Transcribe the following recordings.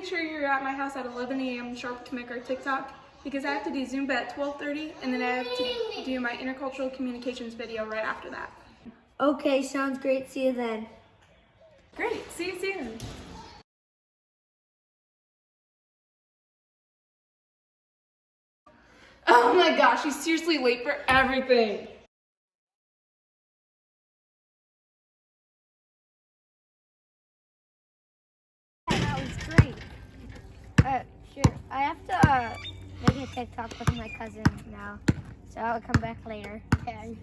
sure you're at my house at 11 a.m. sharp to make our TikTok, because I have to do Zumba at 12:30, and then I have to do my intercultural communications video right after that. Okay, sounds great. See you then. Great, see you soon. Oh my gosh, she's seriously late for everything. That was great. Sure. I have to make a TikTok with my cousin now, so I'll come back later. Okay.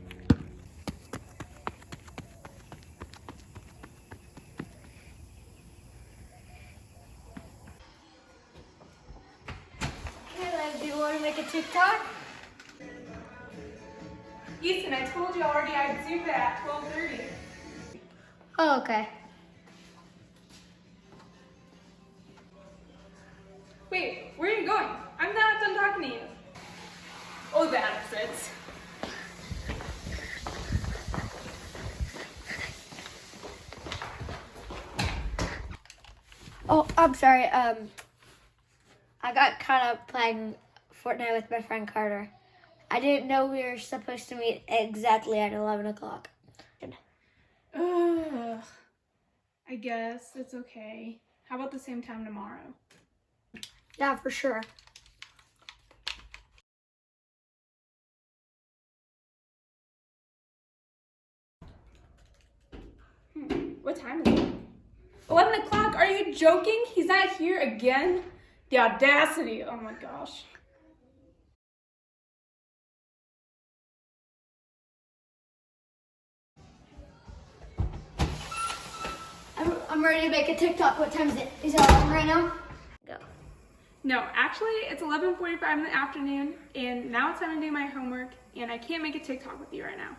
Hey, do you want to make a TikTok? Ethan, I told you already I'd Zumba at 12:30. Oh, okay. Wait, where are you going? I'm not done talking to you. Oh, that fits. Oh, I'm sorry. I got caught up playing Fortnite with my friend Carter. I didn't know we were supposed to meet exactly at 11 o'clock. Ugh. I guess it's okay. How about the same time tomorrow? Yeah, for sure. What time is it? 11 o'clock? Are you joking? He's not here again? The audacity. Oh my gosh. I'm ready to make a TikTok. What time is it? Is it on right now? Go. No, actually, it's 11:45 in the afternoon, and now it's time to do my homework, and I can't make a TikTok with you right now.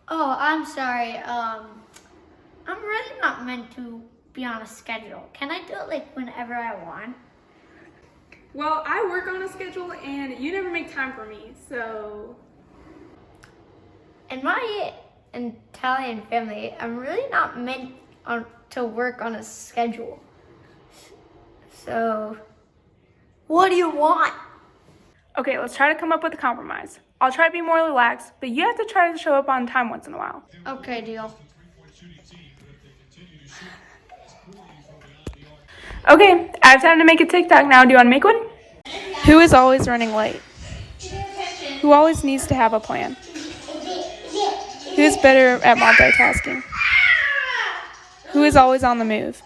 Oh, I'm sorry. I'm really not meant to be on a schedule. Can I do it like whenever I want? Well, I work on a schedule, and you never make time for me, so... In my Italian family, I'm really not meant to work on a schedule. So, what do you want? Okay, let's try to come up with a compromise. I'll try to be more relaxed, but you have to try to show up on time once in a while. Okay, deal. Okay, I have time to make a TikTok now. Do you want to make one? Who is always running late? Who always needs to have a plan? Who is better at multitasking? Who is always on the move?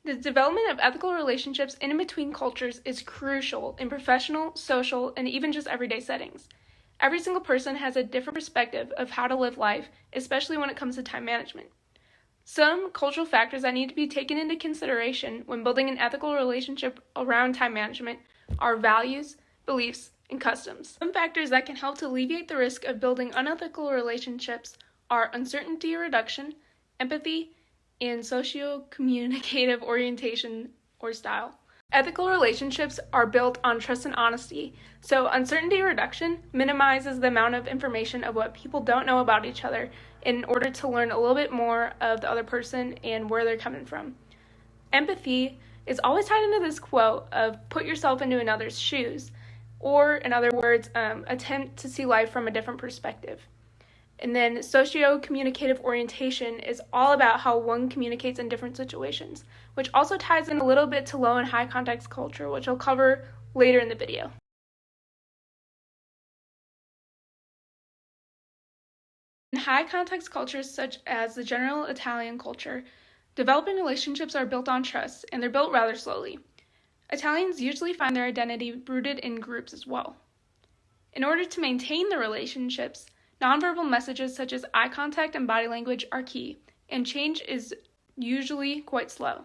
The development of ethical relationships in and between cultures is crucial in professional, social, and even just everyday settings. Every single person has a different perspective of how to live life, especially when it comes to time management. Some cultural factors that need to be taken into consideration when building an ethical relationship around time management are values, beliefs, and customs. Some factors that can help to alleviate the risk of building unethical relationships are uncertainty reduction, empathy, and socio-communicative orientation or style. Ethical relationships are built on trust and honesty, so uncertainty reduction minimizes the amount of information of what people don't know about each other in order to learn a little bit more of the other person and where they're coming from. Empathy is always tied into this quote of put yourself into another's shoes, or in other words, attempt to see life from a different perspective. And then socio-communicative orientation is all about how one communicates in different situations, which also ties in a little bit to low and high context culture, which I'll cover later in the video. In high context cultures such as the general Italian culture, developing relationships are built on trust, and they're built rather slowly. Italians usually find their identity rooted in groups as well. In order to maintain the relationships, nonverbal messages such as eye contact and body language are key, and change is usually quite slow.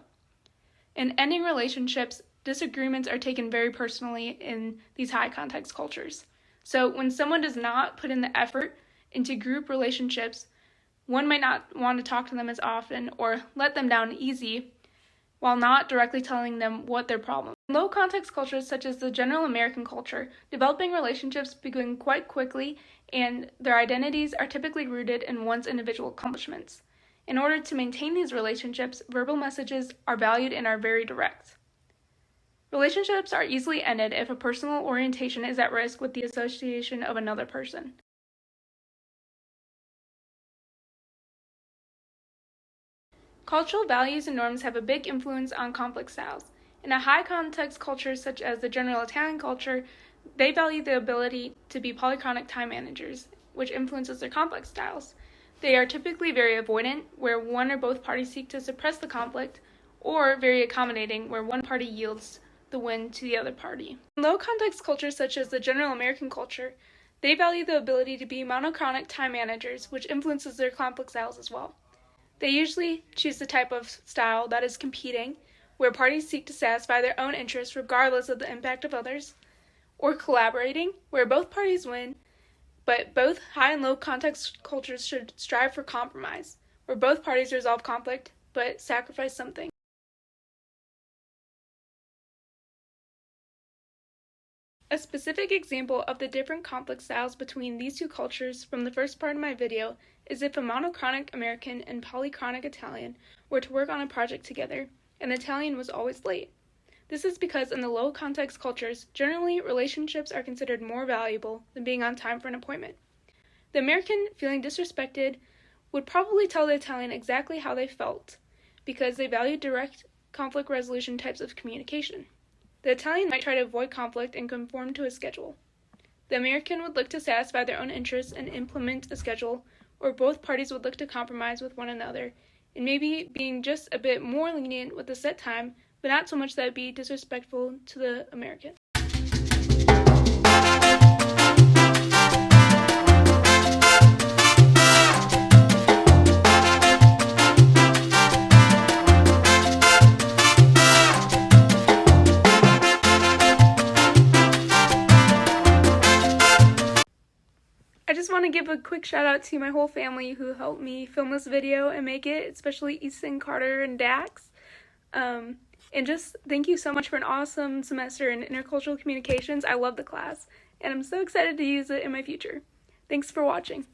In ending relationships, disagreements are taken very personally in these high context cultures. So when someone does not put in the effort into group relationships, one might not want to talk to them as often or let them down easy while not directly telling them what their problem is. In low context cultures such as the general American culture, developing relationships begin quite quickly and their identities are typically rooted in one's individual accomplishments. In order to maintain these relationships, verbal messages are valued and are very direct. Relationships are easily ended if a personal orientation is at risk with the association of another person. Cultural values and norms have a big influence on conflict styles. In a high-context culture such as the general Italian culture, they value the ability to be polychronic time managers, which influences their conflict styles. They are typically very avoidant, where one or both parties seek to suppress the conflict, or very accommodating, where one party yields the win to the other party. In low-context cultures such as the general American culture, they value the ability to be monochronic time managers, which influences their conflict styles as well. They usually choose the type of style that is competing, where parties seek to satisfy their own interests regardless of the impact of others, or collaborating, where both parties win, but both high and low context cultures should strive for compromise, where both parties resolve conflict but sacrifice something. A specific example of the different conflict styles between these two cultures from the first part of my video is if a monochronic American and polychronic Italian were to work on a project together, and the Italian was always late. This is because in the low context cultures, generally relationships are considered more valuable than being on time for an appointment. The American, feeling disrespected, would probably tell the Italian exactly how they felt, because they valued direct conflict resolution types of communication. The Italian might try to avoid conflict and conform to a schedule. The American would look to satisfy their own interests and implement a schedule, or both parties would look to compromise with one another, and maybe being just a bit more lenient with the set time, but not so much that it would be disrespectful to the American. I just want to give a quick shout out to my whole family who helped me film this video and make it, especially Easton, Carter, and Dax. And just thank you so much for an awesome semester in intercultural communications. I love the class, and I'm so excited to use it in my future. Thanks for watching.